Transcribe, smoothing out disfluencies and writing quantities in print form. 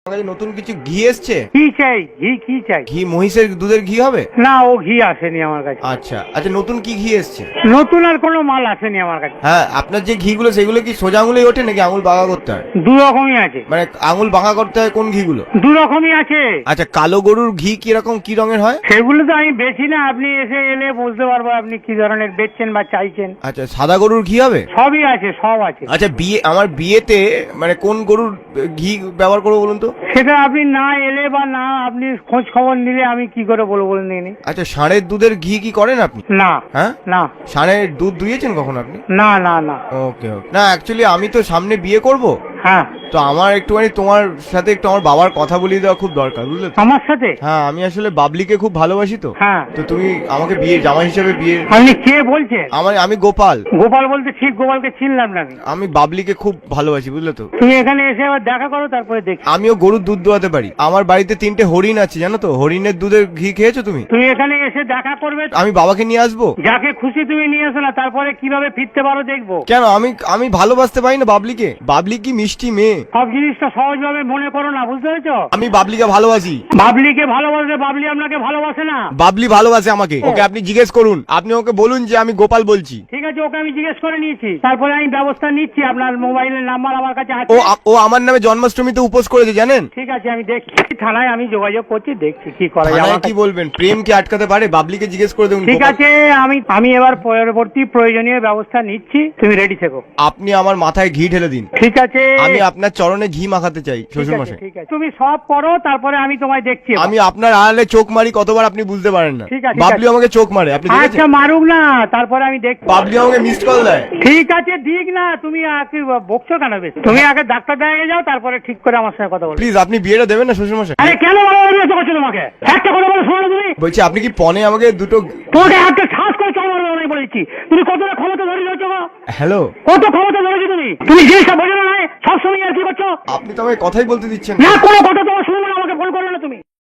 নতুন কিছু ঘি এসছে? কি চাই? ঘি কি চাই? ঘি মহিষের দুধের ঘি হবে? না, ও ঘি আসেনি আমার কাছে। আচ্ছা আচ্ছা, নতুন কি ঘি এসছে? নতুন আর কোনো মাল আসেনি আমার কাছে। হ্যাঁ, আপনার যে ঘিগুলো সেগুলো কি সোজা আঙুলেই ওঠে নাকি আঙুল বাঁকা করতে হয়? দু রকমই আছে। মানে আঙুল বাঁকা করতে হয় কোন ঘিগুলো? দু রকমই আছে। আচ্ছা, কালো গরুর ঘি কিরকম কি রঙের হয়? সেগুলো তো আমি বেছি না, আপনি এসে এলে বুঝতে পারবো আপনি কি ধরনের বেচছেন বা চাইছেন। আচ্ছা, সাদা গরুর ঘি হবে? সবই আছে, সব আছে। আচ্ছা, আমার বিয়েতে মানে কোন গরুর ঘি ব্যবহার করবো বলুন তো? সেটা আপনি না এলে বা না আপনি খোঁজ খবর নিলে আমি কি করে বলবো বলে নিয়ে নি। আচ্ছা, ষাঁড়ের দুধের ঘি কি করেন আপনি? না। হ্যাঁ, না ষাঁড়ের দুধ দুইয়েছেন কখন আপনি? না না না। ওকে ওকে, না অ্যাকচুয়ালি আমি তো সামনে বিয়ে করব, হ্যাঁ, তো আমার একটুখানি তোমার সাথে একটু আমার বাবার কথা বলিয়ে দেওয়া খুব দরকার, বুঝলে তো? আমার সাথে? হ্যাঁ, আমি আসলে বাবলিকে খুব ভালোবাসি তো। হ্যাঁ। তো তুমি আমাকে বিয়ে জামাই হিসেবে বিয়ে। আপনি কে বলছেন? আমি গোপাল। গোপাল বলতে ঠিক গোপালকে চিনলাম না আমি। আমি বাবলিকে খুব ভালোবাসি, বুঝলে তো? তুমি এখানে এসে আবার দেখা করো, তারপরে দেখি। আমিও গরুর দুধ দোয়াতে পারি। আমার বাড়িতে 3টে হরিণ আছে, জানো তো? হরিণের দুধের ঘি খেয়েছো তুমি? তুমি এখানে এসে দেখা করবে, আমি বাবাকে নিয়ে আসবো। যাকে খুশি তুমি নিয়ে এসো না, তারপরে কিভাবে ফিরতে পারো দেখবো। কেন? আমি ভালোবাসতে পারি না বাবলিকে। বাবলি কি মিষ্টি মেয়ে। সব জিনিসটা সহজভাবে মনে করো না, বুঝতে পেরেছো? আমি বাবলিকে ভালোবাসি। বাবলিকে ভালোবাসে, বাবলি আপনাকে ভালোবাসে না। বাবলি ভালোবাসে আমাকে। ওকে আপনি জিজ্ঞেস করুন, আপনি ওকে বলুন যে আমি গোপাল বলছি। ঠিক আছে, ওকে আমি জিজ্ঞেস করে নিয়েছি, তারপরে আমি ব্যবস্থা নিচ্ছি। আপনার মোবাইলের নাম্বার আমার কাছে আছে। ও আমার নামে জন্মাষ্টমীতে উপোস করেছে, জানেন? ঠিক আছে, আমি দেখছি, থানায় আমি যোগাযোগ করছি, দেখছি কি করা যায়। থানায় কি বলবেন? প্রেম কি আটকাতে পারে? বাবলিকে জিজ্ঞেস করে দেখুন। ঠিক আছে, আমি এবার পরবর্তী প্রয়োজনীয় ব্যবস্থা নিচ্ছি, তুমি রেডি থেকো। আপনি আমার মাথায় ঘি ঢেলে দিন। ঠিক আছে, আমি আপনার চরণে ঘি মাখাতে চাই, ঠিক শ্বশুর আছে, মশাই। ঠিক আছে, তুমি সব করো, তারপরে আমি তোমায় দেখছি। আমি আপনার আড়ালে চোখ মারি কতবার আপনি বুঝতে পারেন না। ঠিক আছে, বাবলি আমাকে চোখ মারে, আপনি আচ্ছা দেখেছেন? মারুক না, তারপরে আমি দেখছি। বাবলি আমাকে মিসড কল দেয়। ঠিক আছে, দিক না, তুমি আগে বকছো কেন বেশি? তুমি আগে ডাক্তার দেখাতে যাও, তারপরে ঠিক করে আমার সঙ্গে কথা বলো। প্লিজ আপনি বিয়েটা দেবেন না শ্বশুর মশাই? আরে কেন ভালোবাসা করছো তোমাকে? একটা কথা বলো, শোনো তুমি। বলছি আপনি কি পনে আমাকে দুটো। তোমাকে একটা শ্বাস করে চল মারবো আমি বলেছি। তুমি কতটা ক্ষমতা ধরে যাচ্ছো? হ্যালো, কত ক্ষমতা ধরেছো তুমি জিনিসটা বোঝো না, সবসময় আর কি করছো? আপনি তো আমাকে কথাই বলতে দিচ্ছেন না, কোনো কথা তোমার শুনবো না, আমাকে ফোন করো না তুমি।